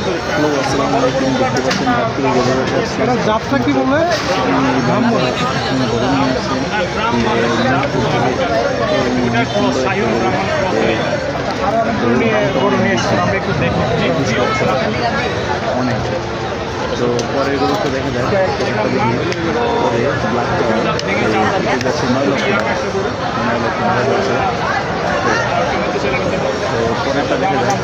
Hello, আসসালামু আলাইকুম। দেখতে পাচ্ছেন গাবতলী গরুহাটে আসছি। জাতটা কি বলে? অনেক তো পরের গরুটা দেখা যায় পরে ব্ল্যাক কালার যাচ্ছে 9 লক্ষ টাকা যাচ্ছে। তো পরেরটা দেখা যায়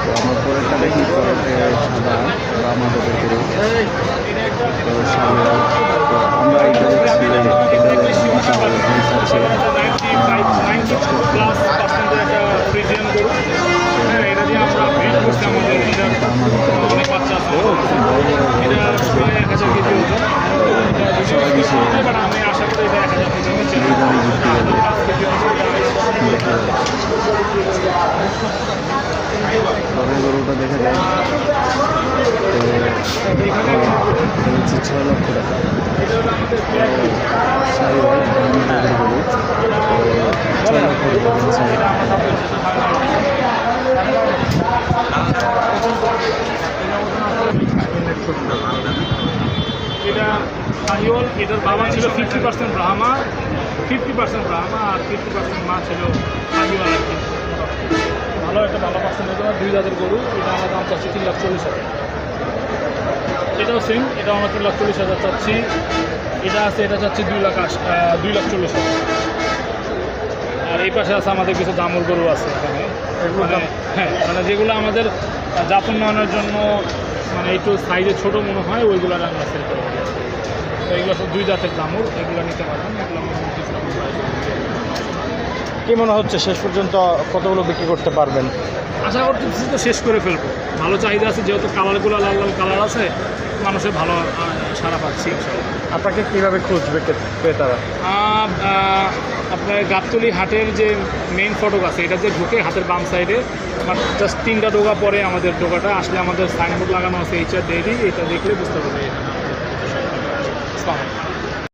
তো আমার পরেরটা দেখি পরেরটা সাদা আমাদের গরু তো সাদা। তো আমরা এটা দেখছি আছে পরের গরুটা দেখা যায় তো হচ্ছে 6 লক্ষ টাকা। সাইওয়াল গরু 6 লক্ষ টাকা। এটা শাহিওয়াল, এটার বাবা ছিল 50% ব্রাহ্মা, 50% ব্রাহ্মা আর 50% মা ছিল শাহিওয়াল আর কি। ভালো একটা ভালো পার্সেন্টেজ 2 জাতের গরু। এটা আমার দাম চাচ্ছি 3,40,000। এটাও সেম, এটাও আমরা 3,40,000 চাচ্ছি। এটা আছে, এটা চাচ্ছি 2,40,000। আর এই পাশে আছে আমাদের কিছু দামুর গরু আছে এখানে। হ্যাঁ, মানে যেগুলো আমাদের জাত উন্নয়নের জন্য মানে একটু সাইজে ছোটো মনে হয় ওইগুলো আমরা সেল করে দিই। তো এগুলো সব 2 জাতের দামুর, এগুলো নিতে পারবেন। এগুলো কি মনে হচ্ছে শেষ পর্যন্ত কতগুলো বিক্রি করতে পারবেন? আশা করতেছি তো শেষ করে ফেলবো। ভালো চাহিদা আছে, যেহেতু কালারগুলো লাল লাল কালার আছে, মানুষের ভালো সাড়া পাচ্ছি। আপনাকে কীভাবে খুঁজবে ক্রেতারা? আপনার গাবতলী হাটের যে মেইন ফটক আছে, এটা যে ঢুকে হাতের বাম সাইডে জাস্ট 3টা ডোকা পরে আমাদের ডোকাটা আসলে আমাদের সাইনবোর্ড লাগানো আছে HR ডেইরি, এটা দেখলে বুঝতে পারবে।